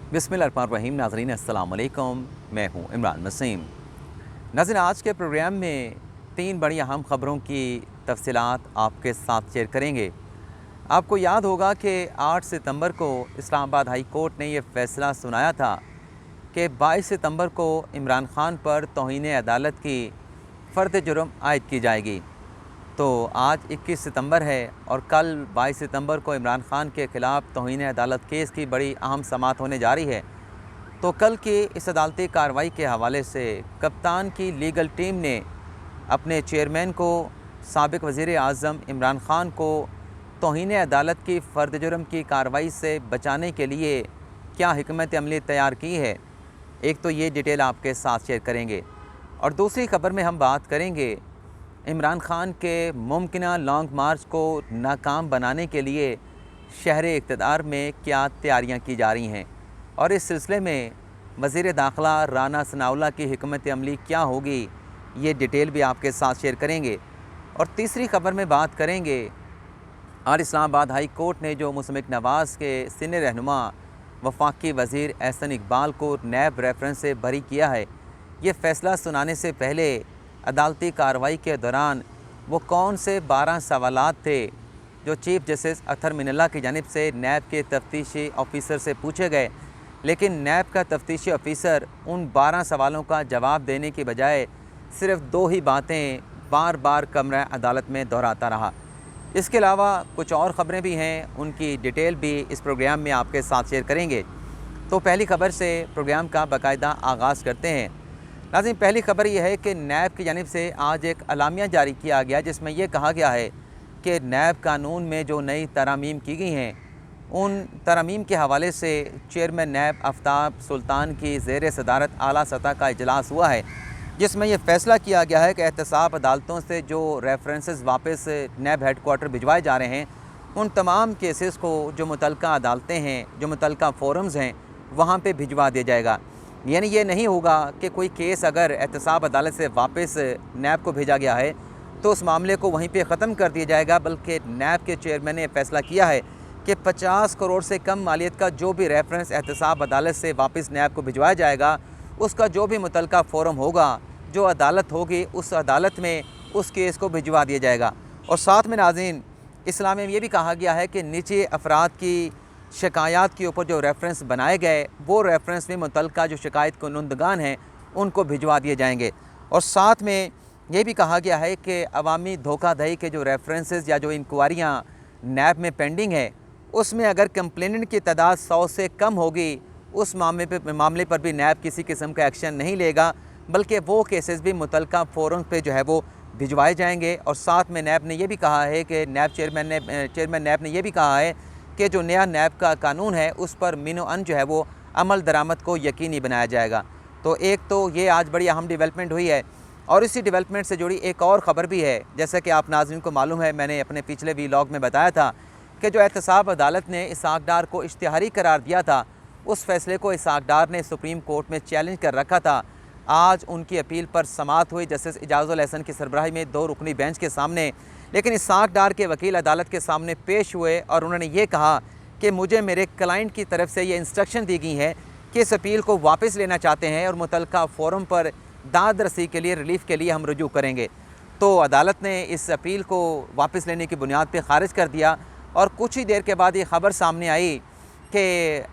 बिस्मिल्लाहिर्रहमानिर्रहीम। नाज़रीन अस्सलाम वालेकुम, मैं हूँ इमरान वसीम। नाज़रीन, आज के प्रोग्राम में 3 बड़ी अहम ख़बरों की तफ़सीलात आपके साथ शेयर करेंगे। आपको याद होगा कि 8 सितंबर को इस्लामाबाद हाई कोर्ट ने यह फ़ैसला सुनाया था कि 22 सितंबर को इमरान ख़ान पर तौहीन अदालत की फ़र्द जुर्म आयद की जाएगी। तो आज 21 सितंबर है और कल 22 सितंबर को इमरान ख़ान के ख़िलाफ़ तौहीन अदालत केस की बड़ी अहम समाअत होने जा रही है। तो कल की इस अदालती कार्रवाई के हवाले से कप्तान की लीगल टीम ने अपने चेयरमैन को साबिक़ वज़ीर आज़म इमरान ख़ान को तौहीन अदालत की फ़र्द जुर्म की कार्रवाई से बचाने के लिए क्या हिकमत अमली तैयार की है, एक तो ये डिटेल आपके साथ शेयर करेंगे। और दूसरी ख़बर में हम बात करेंगे इमरान ख़ान के मुमकिना लॉन्ग मार्च को नाकाम बनाने के लिए शहर इक़्तिदार में क्या तैयारियां की जा रही हैं, और इस सिलसिले में वज़ीर दाखिला राना सनाउल्लाह की हिकमत अमली क्या होगी, ये डिटेल भी आपके साथ शेयर करेंगे। और तीसरी ख़बर में बात करेंगे आज इस्लामाबाद हाई कोर्ट ने जो मुसमिक नवाज़ के सीनियर रहनुमा वफाकी वज़ीर एहसन इकबाल को नैब रेफरेंस से बरी किया है। ये फ़ैसला सुनाने से पहले अदालती कार्रवाई के दौरान वो कौन से 12 सवालात थे जो चीफ़ जस्टिस अतर मिनल्ला की जानिब से नैब के तफ्तीशी ऑफ़िसर से पूछे गए, लेकिन नैब का तफ्तीशी ऑफ़िसर उन 12 सवालों का जवाब देने की बजाय सिर्फ़ 2 ही बातें बार बार कमरा अदालत में दोहराता रहा। इसके अलावा कुछ और ख़बरें भी हैं, उनकी डिटेल भी इस प्रोग्राम में आपके साथ शेयर करेंगे। तो पहली ख़बर से प्रोग्राम का बाकायदा आगाज़ करते हैं। नाज़रीन, पहली ख़बर यह है कि नैब की जानिब से आज एक अलामिया जारी किया गया जिसमें यह कहा गया है कि नैब कानून में जो नई तरामीम की गई हैं, उन तरामीम के हवाले से चेयरमैन नैब आफ्ताब सुल्तान की ज़ेर सदारत आला सतह का इजलास हुआ है, जिसमें यह फ़ैसला किया गया है कि एहतसाब अदालतों से जो रेफरेंसेस वापस नैब हेडकोार्टर भिजवाए जा रहे हैं, उन तमाम केसेस को जो मुतल्लिका अदालतें हैं, जो मुतल्लिका फ़ोरम्स हैं, वहाँ पे भिजवा दिया जाएगा। यानी ये नहीं होगा कि कोई केस अगर एहतसाब अदालत से वापस नैब को भेजा गया है तो उस मामले को वहीं पे ख़त्म कर दिया जाएगा, बल्कि नैब के चेयरमैन ने फ़ैसला किया है कि 50 करोड़ से कम मालियत का जो भी रेफरेंस एहतसाब अदालत से वापस नैब को भिजवाया जाएगा, उसका जो भी मुतल्लिका फ़ोरम होगा, जो अदालत होगी, उस अदालत में उस केस को भिजवा दिया जाएगा। और साथ में नाज़रीन, इस्लाम में ये भी कहा गया है कि निजी अफराद की शिकायत के ऊपर जो रेफरेंस बनाए गए, वो रेफरेंस भी मुतल्लिका जो शिकायत कुनंदगान हैं उनको भिजवा दिए जाएंगे। और साथ में ये भी कहा गया है कि अवामी धोखाधड़ी के जो रेफरेंसेस या जो इंक्वायरियाँ नैब में पेंडिंग है, उसमें अगर कंप्लेनेंट की तादाद 100 से कम होगी, उस मामले पर भी नैब किसी किस्म का एक्शन नहीं लेगा, बल्कि वो केसेस भी मुतल्लिका फ़ोरम पे जो है वो भिजवाए जाएंगे। और साथ में नैब ने यह भी कहा है कि चेयरमैन नैब ने यह भी कहा है कि जो नया नैब का कानून है उस पर मिनो अन जो है वो अमल दरामद को यकीनी बनाया जाएगा। तो एक तो ये आज बड़ी अहम डेवलपमेंट हुई है, और इसी डेवलपमेंट से जुड़ी एक और ख़बर भी है। जैसा कि आप नाज़रीन को मालूम है, मैंने अपने पिछले वीलॉग में बताया था कि जो एहतसाब अदालत ने इसहाक डार को इश्तिहारी करार दिया था, उस फैसले को इसहाक डार ने सुप्रीम कोर्ट में चैलेंज कर रखा था। आज उनकी अपील पर समाअत हुई जस्टिस इजाज़ुल एहसन की सरबराही में 2 रुकनी बेंच के सामने, लेकिन इसहाक डार के वकील अदालत के सामने पेश हुए और उन्होंने ये कहा कि मुझे मेरे क्लाइंट की तरफ से ये इंस्ट्रक्शन दी गई है कि इस अपील को वापस लेना चाहते हैं और मुतल्लिका फ़ोरम पर दाद रसी के लिए, रिलीफ़ के लिए हम रुजू करेंगे। तो अदालत ने इस अपील को वापस लेने की बुनियाद पर ख़ारिज कर दिया, और कुछ ही देर के बाद ये ख़बर सामने आई कि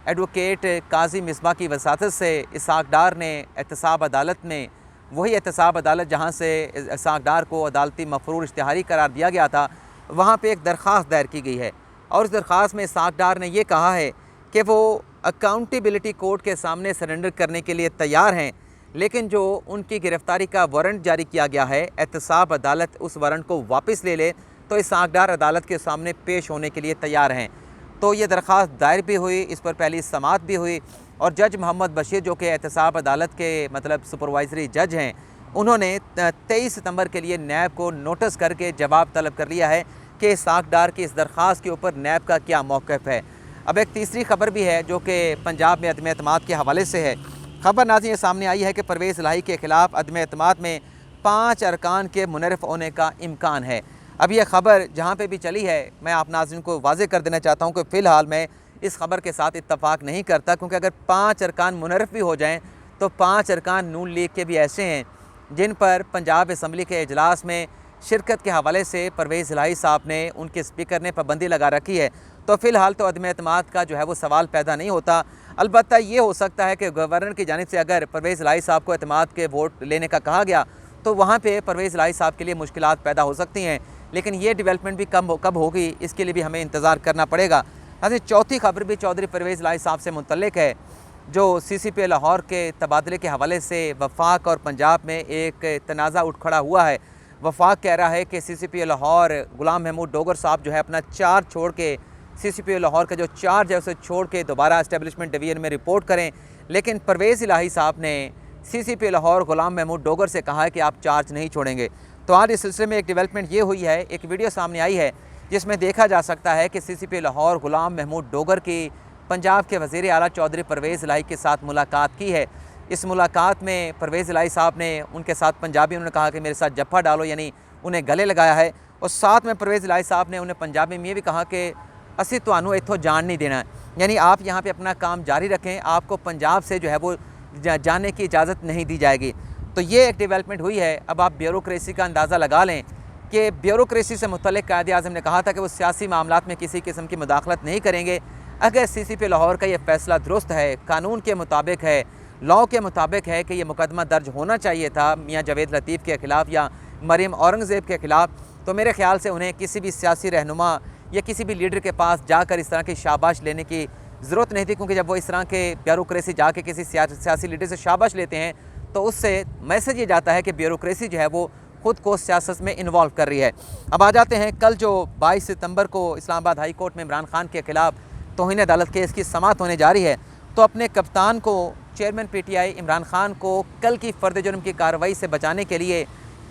एडवोकेट काजी मिसबा की वसातत से इसहाक डार ने एहतसाब अदालत में, वही एहतसाब अदालत जहाँ से इसहाक डार को अदालती मफरूर इश्तिहारी करार दिया गया था, वहाँ पे एक दरख्वास्त दायर की गई है। और इस दरख्वास्त में इसहाक डार ने ये कहा है कि वो अकाउंटेबिलिटी कोर्ट के सामने सरेंडर करने के लिए तैयार हैं, लेकिन जो उनकी गिरफ़्तारी का वारंट जारी किया गया है, एहतसाब अदालत उस वारंट को वापस ले ले तो इसहाक डार अदालत के सामने पेश होने के लिए तैयार हैं। तो ये दरख्वास्त दायर भी हुई, इस पर पहली समाअत भी हुई, और जज मोहम्मद बशीर जो कि एहतसाब अदालत के मतलब सुपरवाइजरी जज हैं, उन्होंने 23 सितंबर के लिए नैब को नोटिस करके जवाब तलब कर लिया है कि इसहाक डार की इस दरख्वास्त के ऊपर नैब का क्या मौक़िफ़ है। अब एक तीसरी ख़बर भी है जो कि पंजाब में अदम एतमाद के हवाले से है। ख़बर नाज़रीन ये सामने आई है कि परवेज़ इलाही के ख़िलाफ़ अदम एतमाद में 5 अरकान के मुनरफ़ होने का इम्कान है। अब यह ख़बर जहाँ पे भी चली है, मैं आप नाज़रीन को वाज़ेह कर देना चाहता हूँ कि फ़िलहाल मैं इस खबर के साथ इत्तफाक नहीं करता, क्योंकि अगर 5 अरकान मुनरफ भी हो जाएँ तो 5 अरकान नून लीग के भी ऐसे हैं जिन पर पंजाब असम्बली के इजलास में शिरकत के हवाले से परवेज़ इलाही साहब ने, उनके स्पीकर ने पाबंदी लगा रखी है। तो फ़िलहाल तो अदम एतमाद का जो है वो सवाल पैदा नहीं होता। अलबत्ता ये हो सकता है कि गवर्नर की जानिब से अगर परवेज़ इलाही साहब को एतमाद के वोट लेने का कहा गया तो वहाँ पे परवेज़ इलाही साहब के लिए मुश्किलात पैदा हो सकती हैं। लेकिन ये डेवलपमेंट भी कब होगी, इसके लिए भी हमें इंतज़ार करना पड़ेगा। अभी चौथी खबर भी चौधरी परवेज़ इलाही साहब से मुतल्लिक है, जो CCP लाहौर के तबादले के हवाले से वफाक और पंजाब में एक तनाज़ा उठ खड़ा हुआ है। वफाक कह रहा है कि CCP लाहौर गुलाम महमूद डोगर साहब जो है अपना चार्ज छोड़ के, CCP लाहौर का जो चार्ज है उसे छोड़ के दोबारा एस्टेब्लिशमेंट डिवीज़न में रिपोर्ट करें। लेकिन परवेज़ इलाही साहब ने CCP लाहौर गुलाम महमूद डोगर से कहा है कि आप चार्ज नहीं छोड़ेंगे। तो आज इस सिलसिले में एक डेवलपमेंट ये हुई है, एक वीडियो सामने आई है जिसमें देखा जा सकता है कि CCP लाहौर गुलाम महमूद डोगर की पंजाब के वज़ीर आला चौधरी परवेज़ इलाही के साथ मुलाकात की है। इस मुलाकात में परवेज़ इलाही साहब ने उनके साथ पंजाबी उन्होंने कहा कि मेरे साथ जफ्फा डालो, यानी उन्हें गले लगाया है। और साथ में परवेज़ इलाही साहब ने उन्हें पंजाबी में ये भी कहा कि असी तुहानू इत्थों जान नहीं देना, यानी आप यहाँ पे अपना काम जारी रखें, आपको पंजाब से जो है वो जाने की इजाज़त नहीं दी जाएगी। तो ये एक डेवलपमेंट हुई है। अब आप ब्यूरोक्रेसी का अंदाज़ा लगा लें कि ब्यूरोक्रेसी से मुतल्लिक़ कायद-ए-आज़म ने कहा था कि वो सियासी मामलात में किसी किस्म की मुदाखलत नहीं करेंगे। अगर CCP लाहौर का ये फ़ैसला दुरुस्त है, कानून के मुताबिक है, लॉ के मुताबिक है कि ये मुकदमा दर्ज होना चाहिए था मियाँ जावेद लतीफ़ के ख़िलाफ़ या मरीम औरंगज़ेब के ख़िलाफ़, तो मेरे ख़्याल से उन्हें किसी भी सियासी रहनुमा या किसी भी लीडर के पास जाकर इस तरह की शाबाश लेने की ज़रूरत नहीं थी। क्योंकि जब वो इस तरह के ब्यूरोक्रेसी जाके किसी सियासी लीडर से शाबाश लेते हैं तो उससे मैसेज ये जाता है कि ब्यूरोक्रेसी जो है वो ख़ुद को सियासत में इन्वॉल्व कर रही है। अब आ जाते हैं, कल जो 22 सितंबर को इस्लामाबाद हाई कोर्ट में इमरान खान के ख़िलाफ़ तौहीन अदालत केस की समाअत होने जा रही है, तो अपने कप्तान को, चेयरमैन PTI इमरान खान को कल की फ़र्द जुर्म की कार्रवाई से बचाने के लिए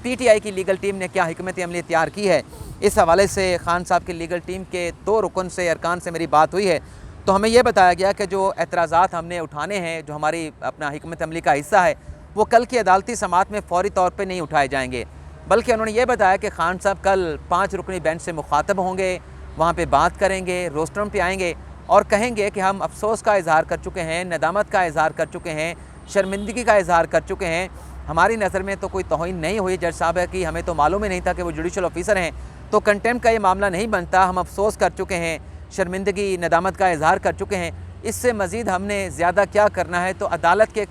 PTI की लीगल टीम ने क्या हिकमत अमली तैयार की है, इस हवाले से खान साहब की लीगल टीम के 2 रुकन से, अरकान से मेरी बात हुई है। तो हमें यह बताया गया कि जो एतराज़ात हमने उठाने हैं, जो हमारी अपना हिकमत अमली का हिस्सा है, वो कल की अदालती समाअत में फ़ौरी तौर पर नहीं उठाए जाएंगे, बल्कि उन्होंने ये बताया कि खान साहब कल 5 रुकनी बेंच से मुखातब होंगे, वहाँ पर बात करेंगे, रोस्टरम पर आएँगे और कहेंगे कि हम अफसोस का इज़हार कर चुके हैं, नदामत का इज़हार कर चुके हैं, शर्मिंदगी का इज़हार कर चुके हैं। हमारी नज़र में तो कोई तौहीन नहीं हुई जज साहब है कि हमें तो मालूम ही नहीं था कि वो जुडिशल ऑफिसर हैं, तो कंटेम्प्ट का ये मामला नहीं बनता। हम अफसोस कर चुके हैं, शर्मिंदगी, नदामत का इज़हार कर चुके हैं। इससे मज़ीद हमने ज़्यादा क्या करना है? तो अदालत के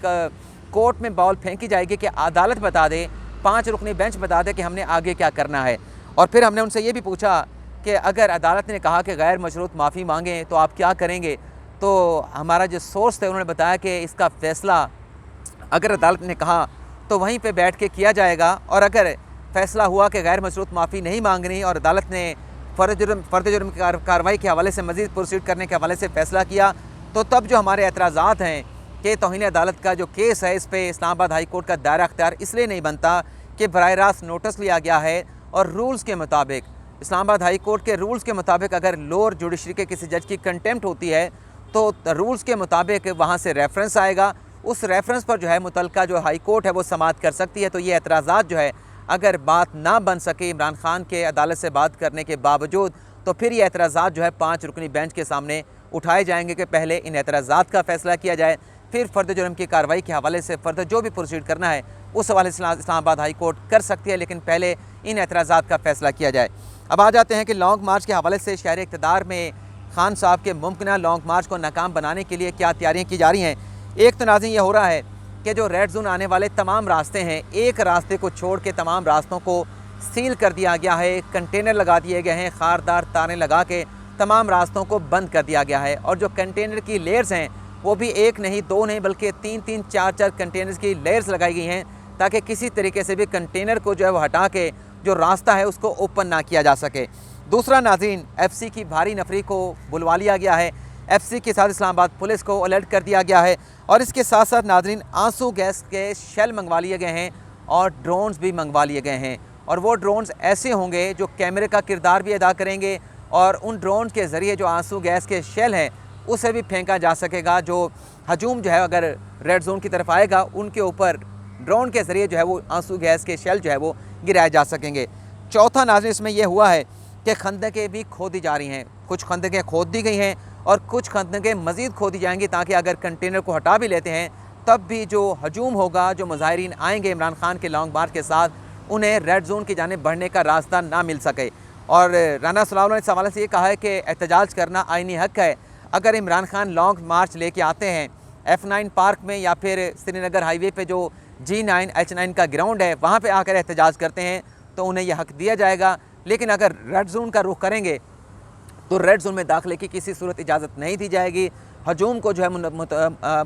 कोर्ट में बॉल फेंकी जाएगी कि अदालत बता दे, 5 रुकनी बेंच बता दे कि हमने आगे क्या करना है। और फिर हमने उनसे ये भी पूछा कि अगर अदालत ने कहा कि गैर मशरूत माफ़ी मांगें तो आप क्या करेंगे? तो हमारा जो सोर्स थे उन्होंने बताया कि इसका फ़ैसला अगर अदालत ने कहा तो वहीं पे बैठ के किया जाएगा, और अगर फ़ैसला हुआ कि गैर मशरूत माफ़ी नहीं मांगनी और अदालत ने फ़र्द जुर्म की कार्रवाई के हवाले से मज़ीद प्रोसीड करने के हवाले से फ़ैसला किया, तो तब जो हमारे एतराज़ात हैं कि तौहीन अदालत का जो केस है, इस पर इस्लामाबाद हाई कोर्ट का दायरा अख्तियार इसलिए नहीं बनता कि बराह रास्त नोटिस लिया गया है और रूल्स के मुताबिक, इस्लामाबाद हाई कोर्ट के रूल्स के मुताबिक अगर लोअर जुडिशरी के किसी जज की कंटेम्प्ट होती है तो रूल्स के मुताबिक वहाँ से रेफरेंस आएगा, उस रेफरेंस पर जो है मुतलका जो हाई कोर्ट है वो समाअत कर सकती है। तो ये एतराज़ात जो है अगर बात ना बन सके इमरान खान के अदालत से बात करने के बावजूद, तो फिर ये एतराज़ात जो है 5 रुकनी बेंच के सामने उठाए जाएंगे कि पहले इन एतराज़ात का फ़ैसला किया जाए, फिर फ़र्द जुर्म की कार्रवाई के हवाले से फ़र्द जो भी प्रोसीड करना है उस हवाले से इस्लामाबाद हाई कोर्ट कर सकती है, लेकिन पहले इन एतराज़ात का फ़ैसला किया जाए। अब आ जाते हैं कि लॉन्ग मार्च के हवाले से शहर इक़्तिदार में खान साहब के मुमकिन लॉन्ग मार्च को नाकाम बनाने के लिए क्या तैयारियाँ की जा रही हैं। एक तनाज़ी ये हो रहा है कि जो रेड जोन आने वाले तमाम रास्ते हैं, एक रास्ते को छोड़ के तमाम रास्तों को सील कर दिया गया है, कंटेनर लगा दिए गए हैं, खारदार तारें लगा के तमाम रास्तों को बंद कर दिया गया है। और जो कंटेनर की लेयर्स हैं वो भी 1 नहीं 2 नहीं बल्कि 3-3 4-4 कंटेनर्स की लेयर्स लगाई गई हैं, ताकि किसी तरीके से भी कंटेनर को जो है वो हटा के जो रास्ता है उसको ओपन ना किया जा सके। दूसरा नाज़रीन, FC की भारी नफरी को बुलवा लिया गया है, FC के साथ इस्लामाबाद पुलिस को अलर्ट कर दिया गया है, और इसके साथ साथ नाज़रीन आंसू गैस के शेल मंगवा लिए गए हैं और ड्रोन्स भी मंगवा लिए गए हैं। और वो ड्रोन्स ऐसे होंगे जो कैमरे का किरदार भी अदा करेंगे, और उन ड्रोन्स के ज़रिए जो आंसू गैस के शेल हैं उसे भी फेंका जा सकेगा। जो हजूम जो है अगर रेड जोन की तरफ आएगा उनके ऊपर ड्रोन के ज़रिए जो है वो आंसू गैस के शेल जो है वो गिराए जा सकेंगे। चौथा नाज़रीन इसमें यह हुआ है कि खंदकें भी खोदी जा रही हैं, कुछ खंदकें खोद दी गई हैं और कुछ खंदकें मज़ीद खोदी जाएंगी ताकि अगर कंटेनर को हटा भी लेते हैं तब भी जो हजूम होगा, जो मुजाहिरीन आएंगे इमरान खान के लॉन्ग मार्च के साथ, उन्हें रेड जोन की जानिब बढ़ने का रास्ता ना मिल सके। और राना सलाउल्लाह ने इस हवाले से ये कहा है कि एहतजाज करना आईनी हक है। अगर इमरान खान लॉन्ग मार्च लेके आते हैं F9 पार्क में या फिर श्रीनगर हाईवे पे जो G9 H9 का ग्राउंड है वहाँ पे आकर एहतजाज करते हैं तो उन्हें यह हक दिया जाएगा। लेकिन अगर रेड जोन का रुख करेंगे तो रेड जोन में दाखिले की किसी सूरत इजाज़त नहीं दी जाएगी। हजूम को जो है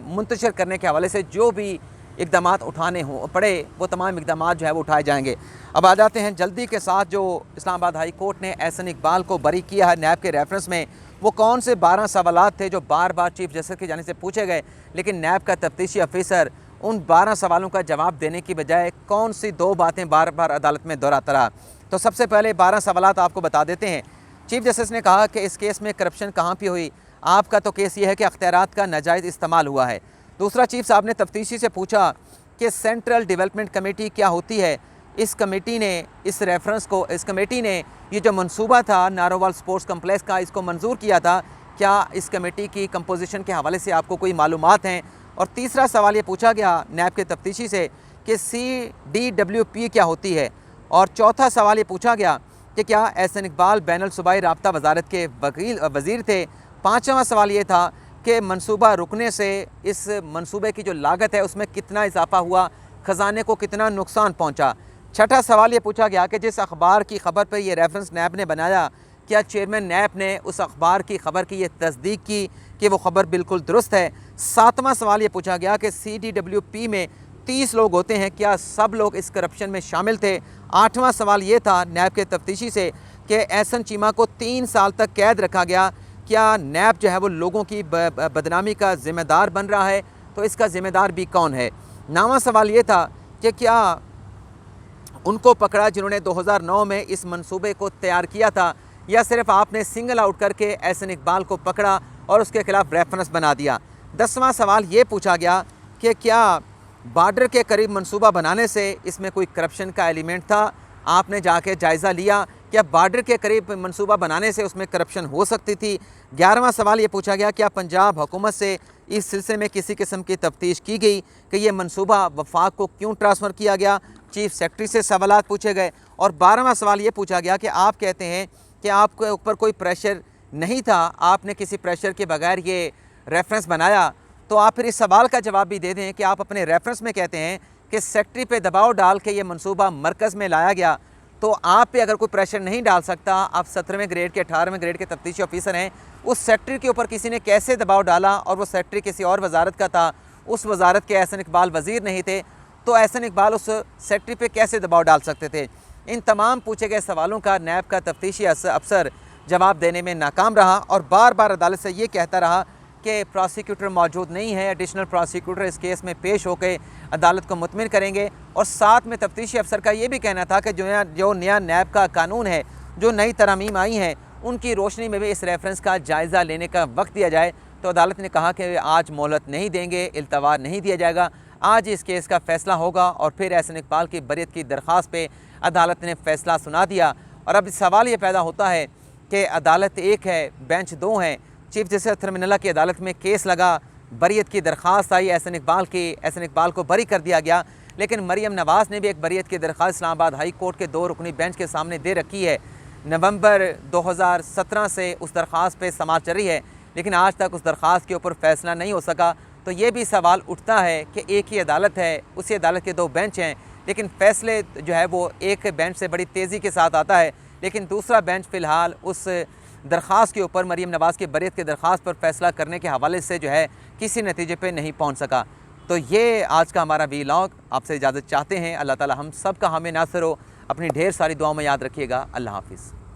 मुंतशिर करने के हवाले से जो भी इकदाम उठाने हो पड़े वो तमाम इकदाम जो है वो उठाए जाएंगे। अब आ जाते हैं जल्दी के साथ, जो इस्लामाबाद हाई कोर्ट ने एहसन इकबाल को बरी किया है नैब के रेफरेंस में, वो कौन से 12 सवालात थे जो बार बार चीफ जस्टिस की जानिब से पूछे गए, लेकिन नैब का तफ्तीशी अफसर उन 12 सवालों का जवाब देने की बजाय कौन सी 2 बातें बार बार अदालत में दोहराता रहा। तो सबसे पहले 12 सवालात आपको बता देते हैं। चीफ जस्टिस ने कहा कि इस केस में करप्शन कहाँ पे हुई। आपका तो केस ये है कि अख्तियारात का नाजायज़ इस्तेमाल हुआ है। दूसरा, चीफ साहब ने तफ्तीशी से पूछा कि सेंट्रल डेवलपमेंट कमेटी क्या होती है। इस कमेटी ने इस कमेटी ने ये जो मंसूबा था नारोवाल स्पोर्ट्स कम्प्लेक्स का, इसको मंजूर किया था। क्या इस कमेटी की कंपोजिशन के हवाले से आपको कोई मालूमात हैं। और तीसरा सवाल ये पूछा गया नैब के तफ्तीशी से कि CDWP क्या होती है। और चौथा सवाल ये पूछा गया कि क्या एहसन इकबाल बैनुल सूबाई राब्ता वजारत के वज़ीर थे। पाँचवा सवाल ये था कि मंसूबा रुकने से इस मंसूबे की जो लागत है उसमें कितना इजाफा हुआ, ख़जाने को कितना नुकसान पहुंचा। छठा सवाल ये पूछा गया कि जिस अखबार की ख़बर पर यह रेफरेंस नैब ने बनाया, क्या चेयरमैन नैब ने उस अखबार की ख़बर की ये तस्दीक की कि वो ख़बर बिल्कुल दुरुस्त है। सातवां सवाल ये पूछा गया कि CDWP में 30 लोग होते हैं, क्या सब लोग इस करप्शन में शामिल थे। आठवां सवाल ये था नैब के तफ्तीशी से कि एहसन चीमा को 3 साल तक कैद रखा गया, क्या नैब जो है वो लोगों की बदनामी का ज़िम्मेदार बन रहा है, तो इसका ज़िम्मेदार भी कौन है। 9वां सवाल ये था कि क्या उनको पकड़ा जिन्होंने 2009 में इस मंसूबे को तैयार किया था, या सिर्फ आपने सिंगल आउट करके एहसन इकबाल को पकड़ा और उसके खिलाफ रेफरेंस बना दिया। 10वां सवाल ये पूछा गया कि क्या बॉर्डर के करीब मंसूबा बनाने से इसमें कोई करप्शन का एलिमेंट था, आपने जाके जायज़ा लिया, क्या बॉर्डर के करीब मंसूबा बनाने से उसमें करप्शन हो सकती थी। 11वां सवाल ये पूछा गया क्या पंजाब हुकूमत से इस सिलसिले में किसी किस्म की तफ्तीश की गई कि ये मंसूबा वफाक को क्यों ट्रांसफ़र किया गया। चीफ सेक्रेटरी से सवालात पूछे गए। और 12वां सवाल ये पूछा गया कि आप कहते हैं कि आपके ऊपर कोई प्रेशर नहीं था, आपने किसी प्रेशर के बगैर ये रेफरेंस बनाया, तो आप फिर इस सवाल का जवाब भी दे दें कि आप अपने रेफरेंस में कहते हैं कि सेक्रेटरी पे दबाव डाल के ये मंसूबा मरकज़ में लाया गया, तो आप पे अगर कोई प्रेशर नहीं डाल सकता, आप 17वें ग्रेड के 18वें ग्रेड के तफ्तीशी ऑफिसर हैं, उस सेक्रेटरी के ऊपर किसी ने कैसे दबाव डाला, और वो सेक्रेटरी किसी और वजारत का था, उस वजारत के एहसन इकबाल वज़ीर नहीं थे, तो एहसन इकबाल उस सेक्रेटरी पे कैसे दबाव डाल सकते थे। इन तमाम पूछे गए सवालों का नैब का तफ्तीशी अफसर जवाब देने में नाकाम रहा और बार बार अदालत से ये कहता रहा कि प्रोसिक्यूटर मौजूद नहीं है, एडिशनल प्रोसिक्यूटर इस केस में पेश होकर अदालत को मुतमिन करेंगे। और साथ में तफ्तीशी अफसर का ये भी कहना था कि जो नया नैब का कानून है, जो नई तरमीम आई हैं, उनकी रोशनी में भी इस रेफरेंस का जायज़ा लेने का वक्त दिया जाए। तो अदालत ने कहा कि आज मोहलत नहीं देंगे, इल्तवा नहीं दिया जाएगा, आज इस केस का फ़ैसला होगा। और फिर एहसन इकबाल की बरियत की दरख्वास्त पे अदालत ने फ़ैसला सुना दिया। और अब सवाल ये पैदा होता है कि अदालत एक है, बेंच 2 हैं। चीफ जस्टिस अख्तर मिनल्ला की अदालत में केस लगा, बरियत की दरख्वास्त आई एहसन इकबाल को बरी कर दिया गया। लेकिन मरीम नवाज़ ने भी एक बरियत की दरख्वास्त इस्लामाबाद हाई कोर्ट के 2 रुकनी बेंच के सामने दे रखी है। नवंबर 2017 से उस दरख्वास्त पे समाअत चल रही है, लेकिन आज तक उस दरख्वास्त के ऊपर फ़ैसला नहीं हो सका। तो ये भी सवाल उठता है कि एक ही अदालत है, उसी अदालत के 2 बेंच हैं, लेकिन फ़ैसले जो है वो एक बेंच से बड़ी तेज़ी के साथ आता है, लेकिन दूसरा बेंच फ़िलहाल उस दरख्वास्त के ऊपर, मरीम नवाज़ की बरियत की दरख्वास्त पर फ़ैसला करने के हवाले से जो है किसी नतीजे पे नहीं पहुंच सका। तो ये आज का हमारा वीलॉग, आपसे इजाज़त चाहते हैं। अल्लाह ताला हम सब का हमें नासिर हो। अपनी ढेर सारी दुआओं में याद रखिएगा। अल्लाह हाफ़िज़।